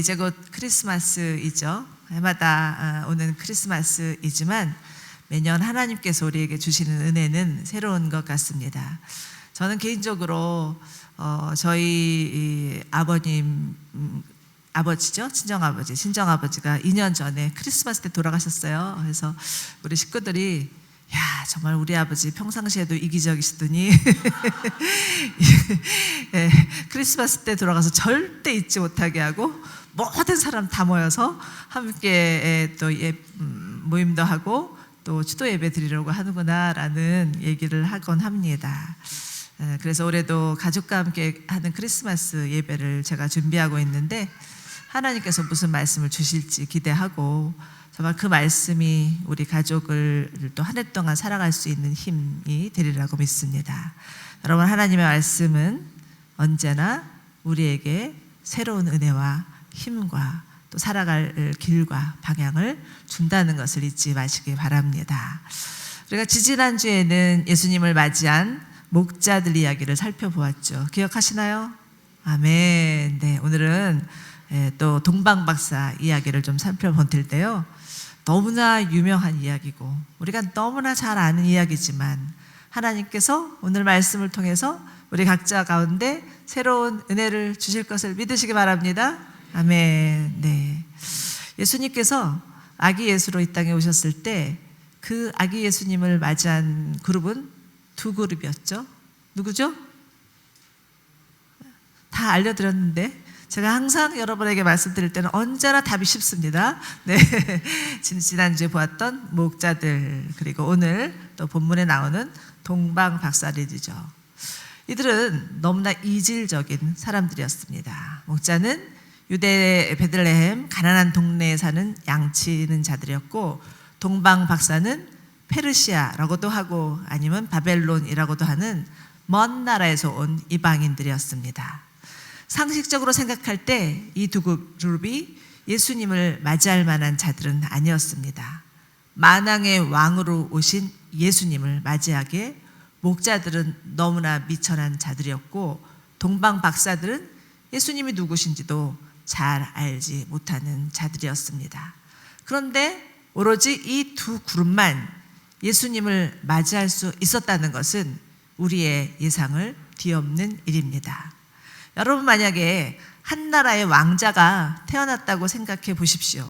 이제 곧 크리스마스이죠. 해마다 오는 크리스마스이지만 매년 하나님께서 우리에게 주시는 은혜는 새로운 것 같습니다. 저는 개인적으로 저희 아버님 아버지죠, 친정아버지가 2년 전에 크리스마스 때 돌아가셨어요. 그래서 우리 식구들이 야, 정말 우리 아버지 평상시에도 이기적이시더니 예, 크리스마스 때 돌아가서 절대 잊지 못하게 하고 모든 사람 다 모여서 함께 또 모임도 하고 또 추도 예배 드리려고 하는구나라는 얘기를 하곤 합니다. 그래서 올해도 가족과 함께 하는 크리스마스 예배를 제가 준비하고 있는데 하나님께서 무슨 말씀을 주실지 기대하고 정말 그 말씀이 우리 가족을 또 한 해 동안 살아갈 수 있는 힘이 되리라고 믿습니다. 여러분, 하나님의 말씀은 언제나 우리에게 새로운 은혜와 힘과 또 살아갈 길과 방향을 준다는 것을 잊지 마시기 바랍니다. 우리가 지지난주에는 예수님을 맞이한 목자들 이야기를 살펴보았죠. 기억하시나요? 아멘. 네, 오늘은 또 동방박사 이야기를 좀 살펴볼 텐데요. 너무나 유명한 이야기고 우리가 너무나 잘 아는 이야기지만 하나님께서 오늘 말씀을 통해서 우리 각자 가운데 새로운 은혜를 주실 것을 믿으시기 바랍니다. 아멘. 네. 예수님께서 아기 예수로 이 땅에 오셨을 때 그 아기 예수님을 맞이한 그룹은 두 그룹이었죠. 누구죠? 다 알려드렸는데 제가 항상 여러분에게 말씀드릴 때는 언제나 답이 쉽습니다. 네. 지난주에 보았던 목자들, 그리고 오늘 또 본문에 나오는 동방박사들이죠. 이들은 너무나 이질적인 사람들이었습니다. 목자는 유대 베들레헴 가난한 동네에 사는 양치는 자들이었고, 동방박사는 페르시아라고도 하고 아니면 바벨론이라고도 하는 먼 나라에서 온 이방인들이었습니다. 상식적으로 생각할 때 이 두 그룹이 예수님을 맞이할 만한 자들은 아니었습니다. 만왕의 왕으로 오신 예수님을 맞이하기에 목자들은 너무나 미천한 자들이었고, 동방박사들은 예수님이 누구신지도 잘 알지 못하는 자들이었습니다. 그런데 오로지 이 두 그룹만 예수님을 맞이할 수 있었다는 것은 우리의 예상을 뒤엎는 일입니다. 여러분, 만약에 한 나라의 왕자가 태어났다고 생각해 보십시오.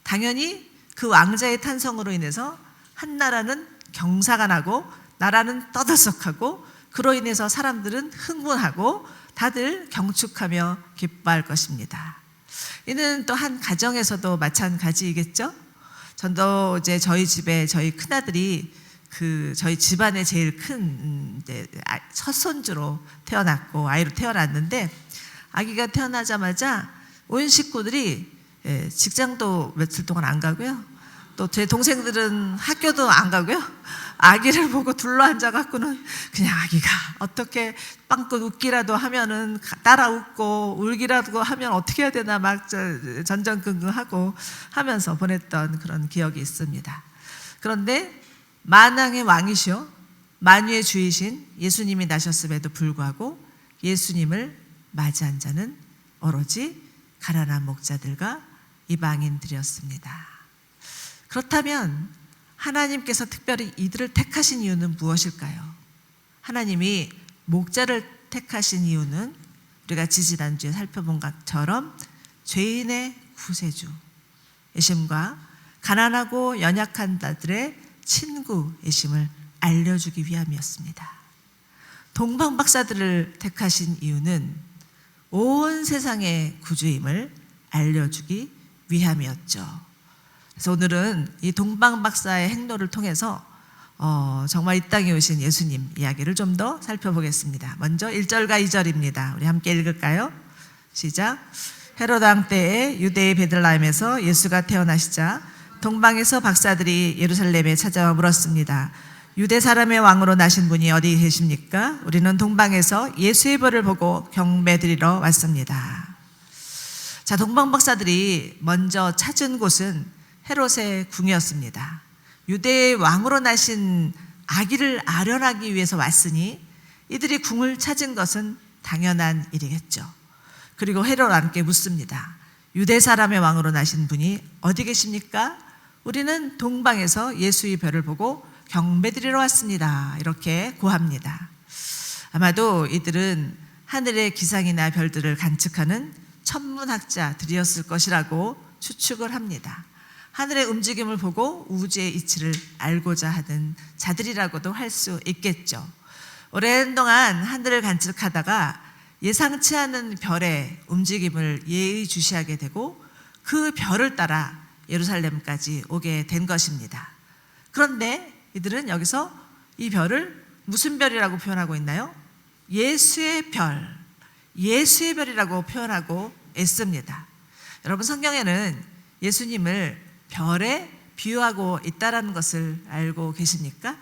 당연히 그 왕자의 탄생으로 인해서 한 나라는 경사가 나고 나라는 떠들썩하고 그로 인해서 사람들은 흥분하고 다들 경축하며 기뻐할 것입니다. 이는 또 한 가정에서도 마찬가지이겠죠? 전도 이제 저희 집에 저희 큰아들이 저희 집안의 제일 큰 첫 손주로 태어났고 아이로 태어났는데, 아기가 태어나자마자 온 식구들이 직장도 며칠 동안 안 가고요. 또 제 동생들은 학교도 안 가고요. 아기를 보고 둘러앉아 갖고는 그냥 아기가 어떻게 빵긋 웃기라도 하면은 따라 웃고 울기라도 하면 어떻게 해야 되나 막 전전긍긍하고 하면서 보냈던 그런 기억이 있습니다. 그런데 만왕의 왕이시오 만유의 주이신 예수님이 나셨음에도 불구하고 예수님을 맞이한 자는 오로지 가난한 목자들과 이방인들이었습니다. 그렇다면 하나님께서 특별히 이들을 택하신 이유는 무엇일까요? 하나님이 목자를 택하신 이유는 우리가 지지난주에 살펴본 것처럼 죄인의 구세주이심과 가난하고 연약한 자들의 친구이심을 알려주기 위함이었습니다. 동방박사들을 택하신 이유는 온 세상의 구주임을 알려주기 위함이었죠. 그래서 오늘은 이 동방박사의 행로를 통해서 정말 이 땅에 오신 예수님 이야기를 좀 더 살펴보겠습니다. 먼저 1절과 2절입니다. 우리 함께 읽을까요? 시작. 헤롯 왕 때에 유대의 베들레헴에서 예수가 태어나시자 동방에서 박사들이 예루살렘에 찾아와 물었습니다. 유대 사람의 왕으로 나신 분이 어디 계십니까? 우리는 동방에서 예수의 별을 보고 경배드리러 왔습니다. 자, 동방박사들이 먼저 찾은 곳은 헤롯의 궁이었습니다. 유대의 왕으로 나신 아기를 아련하기 위해서 왔으니 이들이 궁을 찾은 것은 당연한 일이겠죠. 그리고 헤롯 왕께 묻습니다. 유대 사람의 왕으로 나신 분이 어디 계십니까? 우리는 동방에서 예수의 별을 보고 경배드리러 왔습니다. 이렇게 고합니다. 아마도 이들은 하늘의 기상이나 별들을 관측하는 천문학자들이었을 것이라고 추측을 합니다. 하늘의 움직임을 보고 우주의 이치를 알고자 하는 자들이라고도 할 수 있겠죠. 오랜 동안 하늘을 관측하다가 예상치 않은 별의 움직임을 예의주시하게 되고 그 별을 따라 예루살렘까지 오게 된 것입니다. 그런데 이들은 여기서 이 별을 무슨 별이라고 표현하고 있나요? 예수의 별, 예수의 별이라고 표현하고 있습니다. 여러분, 성경에는 예수님을 별에 비유하고 있다는 것을 알고 계십니까?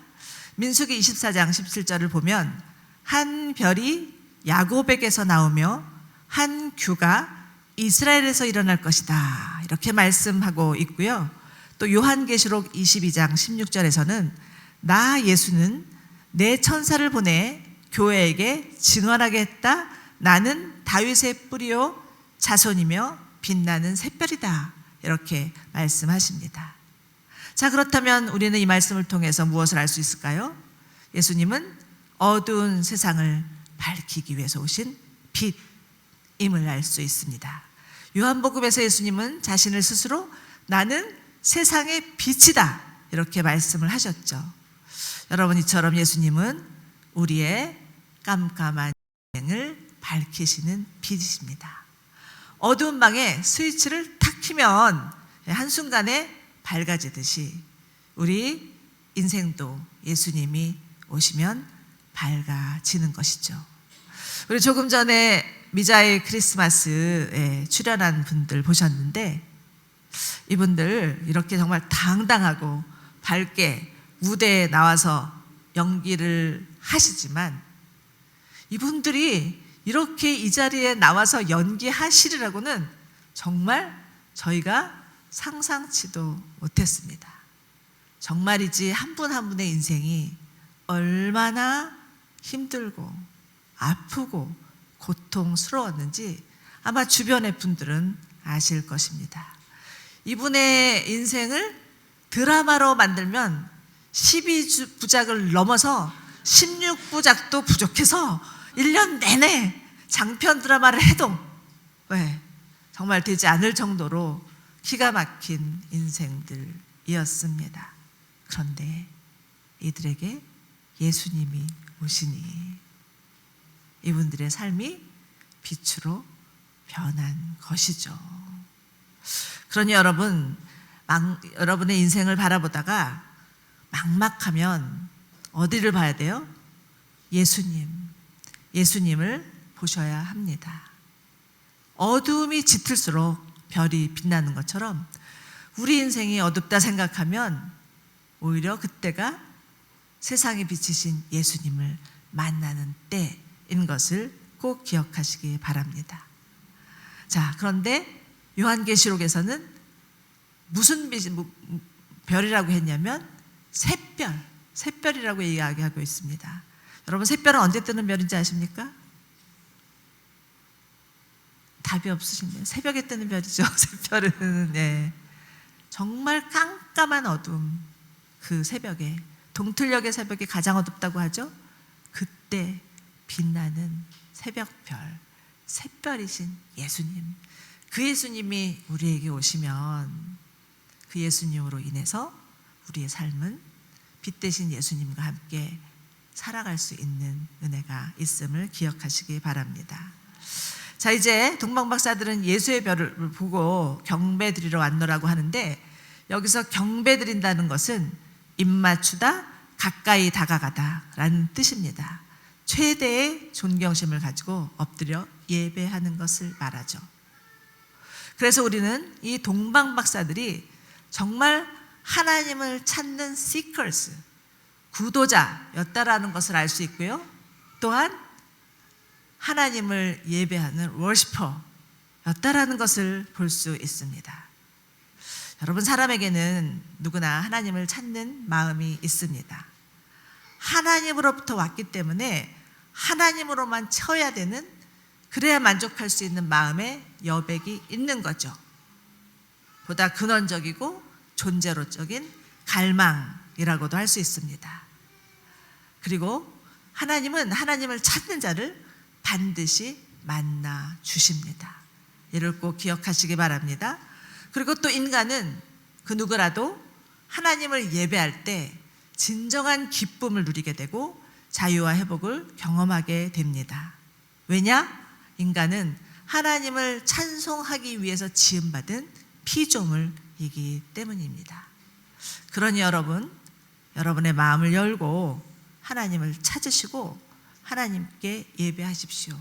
민수기 24장 17절을 보면 한 별이 야곱에게서 나오며 한 규가 이스라엘에서 일어날 것이다, 이렇게 말씀하고 있고요. 또 요한계시록 22장 16절에서는 나 예수는 내 천사를 보내 교회에게 증언하게 했다. 나는 다윗의 뿌리요 자손이며 빛나는 샛별이다, 이렇게 말씀하십니다. 자, 그렇다면 우리는 이 말씀을 통해서 무엇을 알 수 있을까요? 예수님은 어두운 세상을 밝히기 위해서 오신 빛임을 알 수 있습니다. 요한복음에서 예수님은 자신을 스스로 나는 세상의 빛이다, 이렇게 말씀을 하셨죠. 여러분, 이처럼 예수님은 우리의 깜깜한 인생을 밝히시는 빛이십니다. 어두운 방에 스위치를 탁 키면 한순간에 밝아지듯이 우리 인생도 예수님이 오시면 밝아지는 것이죠. 우리 조금 전에 미자의 크리스마스에 출연한 분들 보셨는데, 이분들 이렇게 정말 당당하고 밝게 무대에 나와서 연기를 하시지만, 이분들이 이렇게 이 자리에 나와서 연기하시리라고는 정말 저희가 상상치도 못했습니다. 정말이지 한 분 한 분의 인생이 얼마나 힘들고 아프고 고통스러웠는지 아마 주변의 분들은 아실 것입니다. 이분의 인생을 드라마로 만들면 12부작을 넘어서 16부작도 부족해서 1년 내내 장편 드라마를 해도 정말 되지 않을 정도로 기가 막힌 인생들이었습니다. 그런데 이들에게 예수님이 오시니 이분들의 삶이 빛으로 변한 것이죠. 그러니 여러분의 인생을 바라보다가 막막하면 어디를 봐야 돼요? 예수님을 보셔야 합니다. 어두움이 짙을수록 별이 빛나는 것처럼 우리 인생이 어둡다 생각하면 오히려 그때가 세상에 비치신 예수님을 만나는 때인 것을 꼭 기억하시기 바랍니다. 자, 그런데 요한계시록에서는 무슨 별이라고 했냐면 샛별이라고 이야기하고 있습니다. 여러분, 샛별은 언제 뜨는 별인지 아십니까? 답이 없으신데요. 새벽에 뜨는 별이죠. 샛별은 정말 깜깜한 어둠, 그 새벽에, 동틀녘의 새벽이 가장 어둡다고 하죠. 그때 빛나는 새벽별, 샛별이신 예수님, 그 예수님이 우리에게 오시면 그 예수님으로 인해서 우리의 삶은 빛 대신 예수님과 함께 살아갈 수 있는 은혜가 있음을 기억하시기 바랍니다. 자, 이제 동방박사들은 예수의 별을 보고 경배드리러 왔노라고 하는데, 여기서 경배드린다는 것은 입맞추다, 가까이 다가가다 라는 뜻입니다. 최대의 존경심을 가지고 엎드려 예배하는 것을 말하죠. 그래서 우리는 이 동방박사들이 정말 하나님을 찾는 seekers, 구도자였다라는 것을 알 수 있고요. 또한 하나님을 예배하는 worshiper였다라는 것을 볼 수 있습니다. 여러분, 사람에게는 누구나 하나님을 찾는 마음이 있습니다. 하나님으로부터 왔기 때문에 하나님으로만 쳐야 되는, 그래야 만족할 수 있는 마음의 여백이 있는 거죠. 보다 근원적이고 존재로적인 갈망이라고도 할 수 있습니다. 그리고 하나님은 하나님을 찾는 자를 반드시 만나 주십니다. 이를 꼭 기억하시기 바랍니다. 그리고 또 인간은 그 누구라도 하나님을 예배할 때 진정한 기쁨을 누리게 되고 자유와 회복을 경험하게 됩니다. 왜냐? 인간은 하나님을 찬송하기 위해서 지음받은 피조물이기 때문입니다. 그러니 여러분의 마음을 열고 하나님을 찾으시고 하나님께 예배하십시오.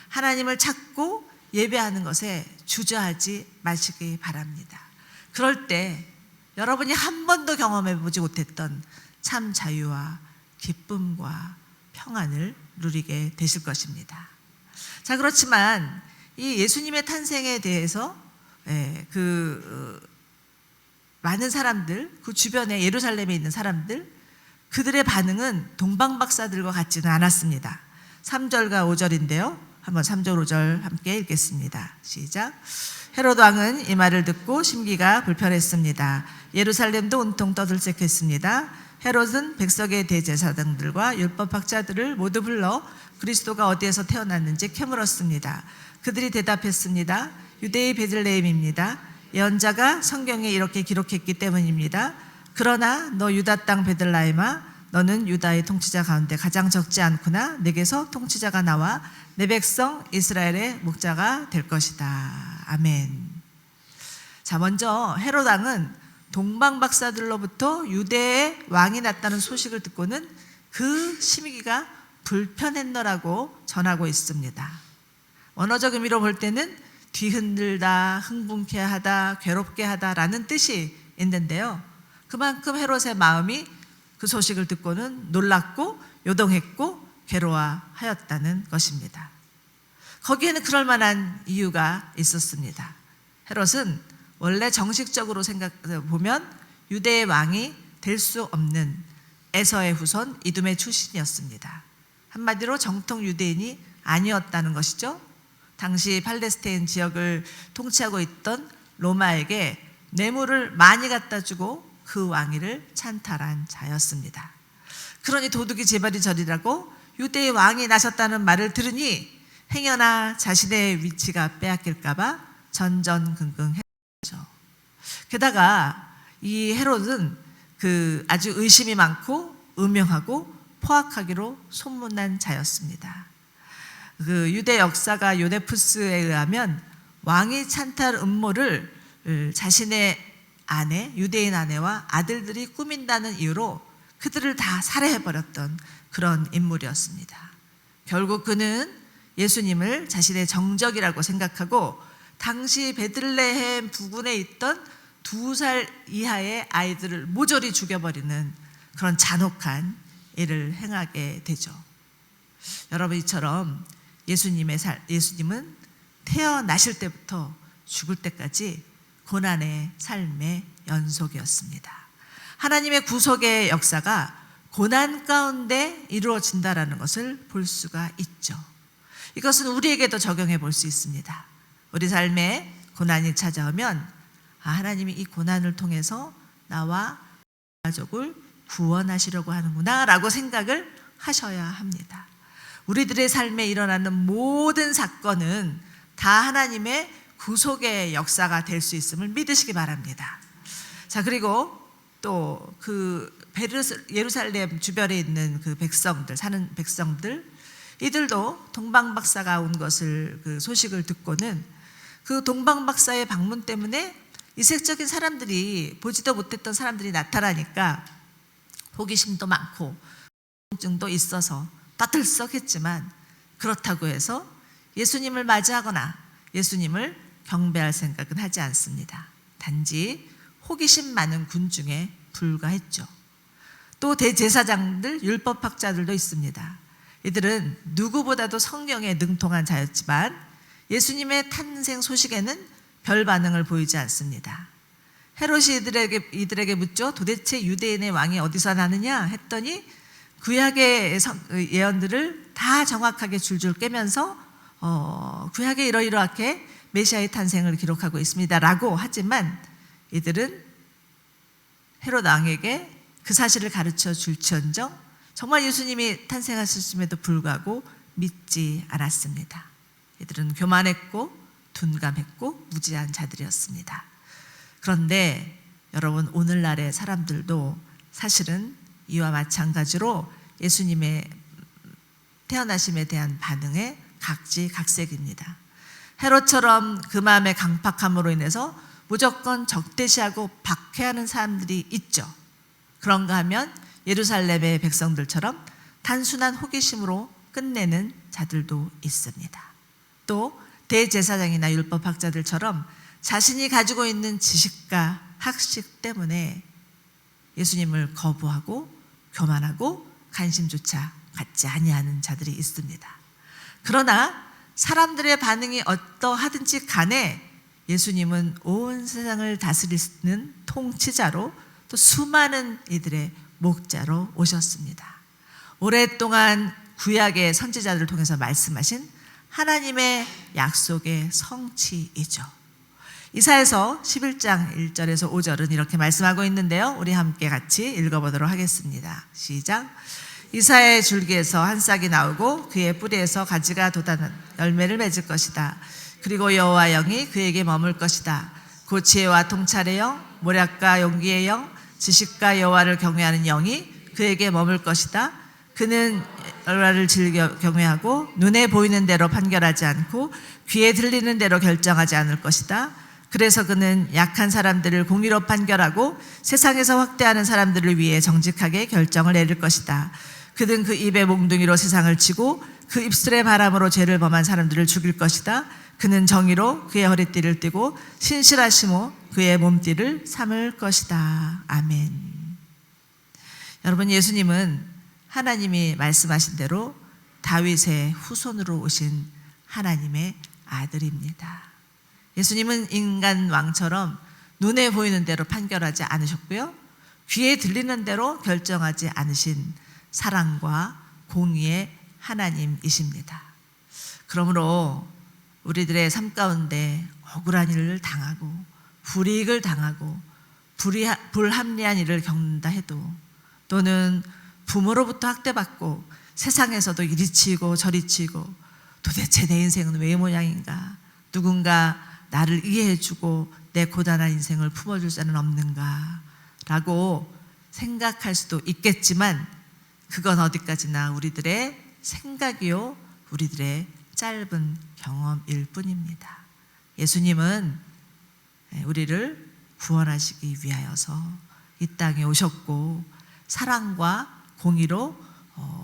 하나님을 찾고 예배하는 것에 주저하지 마시기 바랍니다. 그럴 때 여러분이 한 번도 경험해 보지 못했던 참 자유와 기쁨과 평안을 누리게 되실 것입니다. 자, 그렇지만 이 예수님의 탄생에 대해서 많은 사람들, 그 주변에 예루살렘에 있는 사람들, 그들의 반응은 동방박사들과 같지는 않았습니다. 3절과 5절인데요. 한번 3절 5절 함께 읽겠습니다. 시작. 헤롯 왕은 이 말을 듣고 심기가 불편했습니다. 예루살렘도 온통 떠들썩했습니다. 헤롯은 백석의 대제사장들과 율법학자들을 모두 불러 그리스도가 어디에서 태어났는지 캐물었습니다. 그들이 대답했습니다. 유대의 베들레헴입니다. 예언자가 성경에 이렇게 기록했기 때문입니다. 그러나 너 유다 땅 베들레헴아, 너는 유다의 통치자 가운데 가장 적지 않구나. 내게서 통치자가 나와 내 백성 이스라엘의 목자가 될 것이다. 아멘. 자, 먼저 헤롯 왕은 동방박사들로부터 유대의 왕이 났다는 소식을 듣고는 그 심기가 불편했노라고 전하고 있습니다. 원어적 의미로 볼 때는 뒤흔들다, 흥분케 하다, 괴롭게 하다라는 뜻이 있는데요. 그만큼 헤롯의 마음이 그 소식을 듣고는 놀랐고 요동했고 괴로워하였다는 것입니다. 거기에는 그럴 만한 이유가 있었습니다. 헤롯은 원래 정식적으로 생각해 보면 유대의 왕이 될 수 없는 에서의 후손 이둠의 출신이었습니다. 한마디로 정통 유대인이 아니었다는 것이죠. 당시 팔레스타인 지역을 통치하고 있던 로마에게 뇌물을 많이 갖다 주고 그 왕위를 찬탈한 자였습니다. 그러니 도둑이 제발이 저리라고 유대의 왕이 나셨다는 말을 들으니 행여나 자신의 위치가 빼앗길까봐 전전긍긍했죠. 게다가 이 헤롯은 아주 의심이 많고 음흉하고 포악하기로 소문난 자였습니다. 유대 역사가 요데푸스에 의하면 왕위 찬탈 음모를 자신의 아내, 유대인 아내와 아들들이 꾸민다는 이유로 그들을 다 살해해버렸던 그런 인물이었습니다. 결국 그는 예수님을 자신의 정적이라고 생각하고 당시 베들레헴 부근에 있던 2살 이하의 아이들을 모조리 죽여버리는 그런 잔혹한 일을 행하게 되죠. 여러분, 이처럼 예수님은 태어나실 때부터 죽을 때까지 고난의 삶의 연속이었습니다. 하나님의 구속의 역사가 고난 가운데 이루어진다라는 것을 볼 수가 있죠. 이것은 우리에게도 적용해 볼 수 있습니다. 우리 삶에 고난이 찾아오면 하나님이 이 고난을 통해서 나와 가족을 구원하시려고 하는구나 라고 생각을 하셔야 합니다. 우리들의 삶에 일어나는 모든 사건은 다 하나님의 구속의 역사가 될 수 있음을 믿으시기 바랍니다. 자, 그리고 또 예루살렘 주변에 있는 사는 백성들, 이들도 동방박사가 온 것을 소식을 듣고는 그 동방박사의 방문 때문에 이색적인 사람들이, 보지도 못했던 사람들이 나타나니까 호기심도 많고 궁금증도 있어서 따들썩했지만 그렇다고 해서 예수님을 맞이하거나 예수님을 경배할 생각은 하지 않습니다. 단지 호기심 많은 군중에 불과했죠. 또 대제사장들, 율법학자들도 있습니다. 이들은 누구보다도 성경에 능통한 자였지만 예수님의 탄생 소식에는 별 반응을 보이지 않습니다. 헤롯이 이들에게 묻죠. 도대체 유대인의 왕이 어디서 나느냐 했더니 구약의 예언들을 다 정확하게 줄줄 깨면서 구약에 이러이러하게 메시아의 탄생을 기록하고 있습니다 라고 하지만 이들은 헤롯 왕에게 그 사실을 가르쳐 줄지언정 정말 예수님이 탄생하셨음에도 불구하고 믿지 않았습니다. 이들은 교만했고 둔감했고 무지한 자들이었습니다. 그런데 여러분, 오늘날의 사람들도 사실은 이와 마찬가지로 예수님의 태어나심에 대한 반응에 각지각색입니다. 헤롯처럼 그 마음의 강팍함으로 인해서 무조건 적대시하고 박해하는 사람들이 있죠. 그런가 하면 예루살렘의 백성들처럼 단순한 호기심으로 끝내는 자들도 있습니다. 또 대제사장이나 율법학자들처럼 자신이 가지고 있는 지식과 학식 때문에 예수님을 거부하고 교만하고 관심조차 갖지 아니하는 자들이 있습니다. 그러나 사람들의 반응이 어떠하든지 간에 예수님은 온 세상을 다스리는 통치자로 또 수많은 이들의 목자로 오셨습니다. 오랫동안 구약의 선지자들을 통해서 말씀하신 하나님의 약속의 성취이죠. 이사야서 11장 1절에서 5절은 이렇게 말씀하고 있는데요, 우리 함께 같이 읽어보도록 하겠습니다. 시작. 이사야의 줄기에서 한 싹이 나오고 그의 뿌리에서 가지가 돋아난 열매를 맺을 것이다. 그리고 여호와 영이 그에게 머물 것이다. 곧 지혜와 통찰의 영, 모략과 용기의 영, 지식과 여호와를 경외하는 영이 그에게 머물 것이다. 그는 여호와를 즐겨 경외하고 눈에 보이는 대로 판결하지 않고 귀에 들리는 대로 결정하지 않을 것이다. 그래서 그는 약한 사람들을 공의로 판결하고 세상에서 확대하는 사람들을 위해 정직하게 결정을 내릴 것이다. 그는 그 입에 몽둥이로 세상을 치고 그 입술의 바람으로 죄를 범한 사람들을 죽일 것이다. 그는 정의로 그의 허리띠를 띠고 신실하심으로 그의 몸띠를 삼을 것이다. 아멘. 여러분, 예수님은 하나님이 말씀하신 대로 다윗의 후손으로 오신 하나님의 아들입니다. 예수님은 인간 왕처럼 눈에 보이는 대로 판결하지 않으셨고요, 귀에 들리는 대로 결정하지 않으신 사랑과 공의의 하나님이십니다. 그러므로 우리들의 삶 가운데 억울한 일을 당하고 불이익을 당하고 불합리한 일을 겪는다 해도, 또는 부모로부터 학대받고 세상에서도 이리 치고 저리 치고 도대체 내 인생은 왜 모양인가, 누군가 나를 이해해주고 내 고단한 인생을 품어줄 자는 없는가 라고 생각할 수도 있겠지만, 그건 어디까지나 우리들의 생각이요, 우리들의 짧은 경험일 뿐입니다. 예수님은 우리를 구원하시기 위하여서 이 땅에 오셨고 사랑과 공의로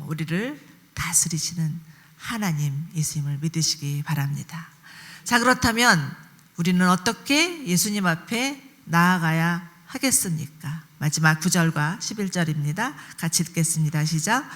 우리를 다스리시는 하나님이심을 믿으시기 바랍니다. 자, 그렇다면 우리는 어떻게 예수님 앞에 나아가야 하겠습니까? 마지막 9절과 11절입니다. 같이 읽겠습니다. 시작.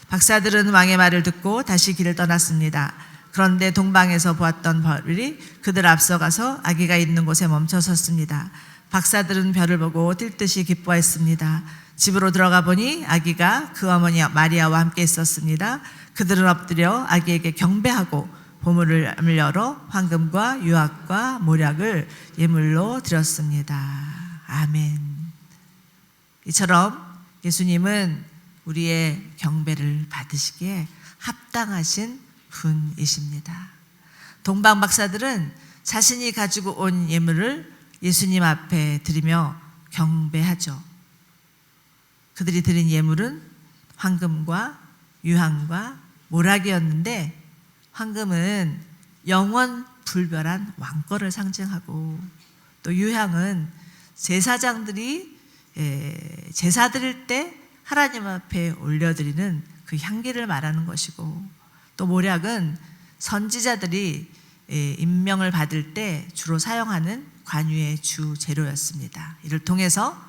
박사들은 왕의 말을 듣고 다시 길을 떠났습니다. 그런데 동방에서 보았던 별이 그들 앞서가서 아기가 있는 곳에 멈춰 섰습니다. 박사들은 별을 보고 뛸 듯이 기뻐했습니다. 집으로 들어가 보니 아기가 그 어머니 마리아와 함께 있었습니다. 그들은 엎드려 아기에게 경배하고 보물을 열어 황금과 유황과 모략을 예물로 드렸습니다. 아멘. 이처럼 예수님은 우리의 경배를 받으시기에 합당하신 분이십니다. 동방 박사들은 자신이 가지고 온 예물을 예수님 앞에 드리며 경배하죠. 그들이 드린 예물은 황금과 유황과 모략이었는데, 황금은 영원 불변한 왕권을 상징하고, 또 유향은 제사장들이 제사 드릴 때 하나님 앞에 올려드리는 그 향기를 말하는 것이고, 또 모략은 선지자들이 임명을 받을 때 주로 사용하는 관유의 주 재료였습니다. 이를 통해서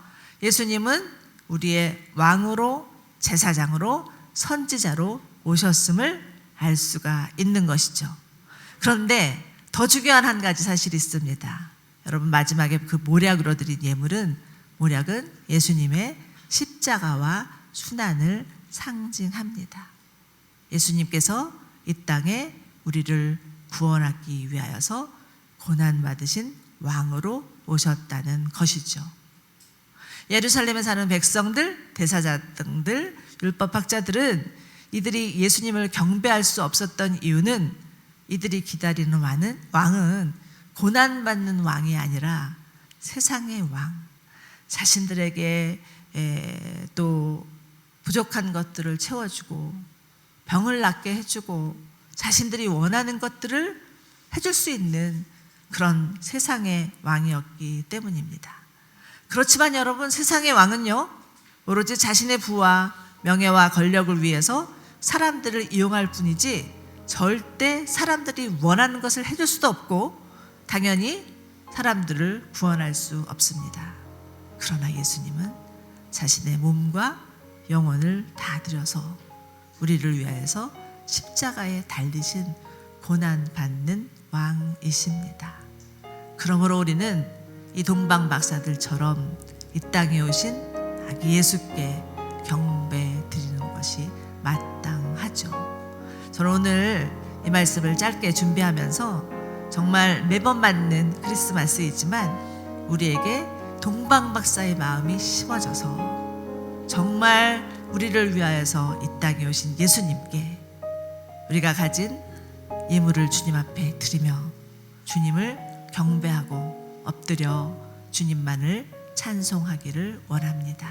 예수님은 우리의 왕으로, 제사장으로, 선지자로 오셨음을 알 수가 있는 것이죠. 그런데 더 중요한 한 가지 사실이 있습니다. 여러분, 마지막에 그 모략으로 드린 예물은, 모략은 예수님의 십자가와 순환을 상징합니다. 예수님께서 이 땅에 우리를 구원하기 위하여서 고난받으신 왕으로 오셨다는 것이죠. 예루살렘에 사는 백성들, 대사장들, 율법학자들은 이들이 예수님을 경배할 수 없었던 이유는 이들이 기다리는 왕은 고난받는 왕이 아니라 세상의 왕, 자신들에게 또 부족한 것들을 채워주고 병을 낫게 해주고 자신들이 원하는 것들을 해줄 수 있는 그런 세상의 왕이었기 때문입니다. 그렇지만 여러분, 세상의 왕은요, 오로지 자신의 부와 명예와 권력을 위해서 사람들을 이용할 뿐이지 절대 사람들이 원하는 것을 해줄 수도 없고 당연히 사람들을 구원할 수 없습니다. 그러나 예수님은 자신의 몸과 영혼을 다 드려서 우리를 위하여서 십자가에 달리신 고난받는 왕이십니다. 그러므로 우리는 이 동방 박사들처럼 이 땅에 오신 아기 예수께 경배 드리는 것이 마땅하죠. 저는 오늘 이 말씀을 짧게 준비하면서 정말 매번 맞는 크리스마스이지만 우리에게 동방 박사의 마음이 심어져서 정말 우리를 위하여서 이 땅에 오신 예수님께 우리가 가진 예물을 주님 앞에 드리며 주님을 경배하고 엎드려 주님만을 찬송하기를 원합니다.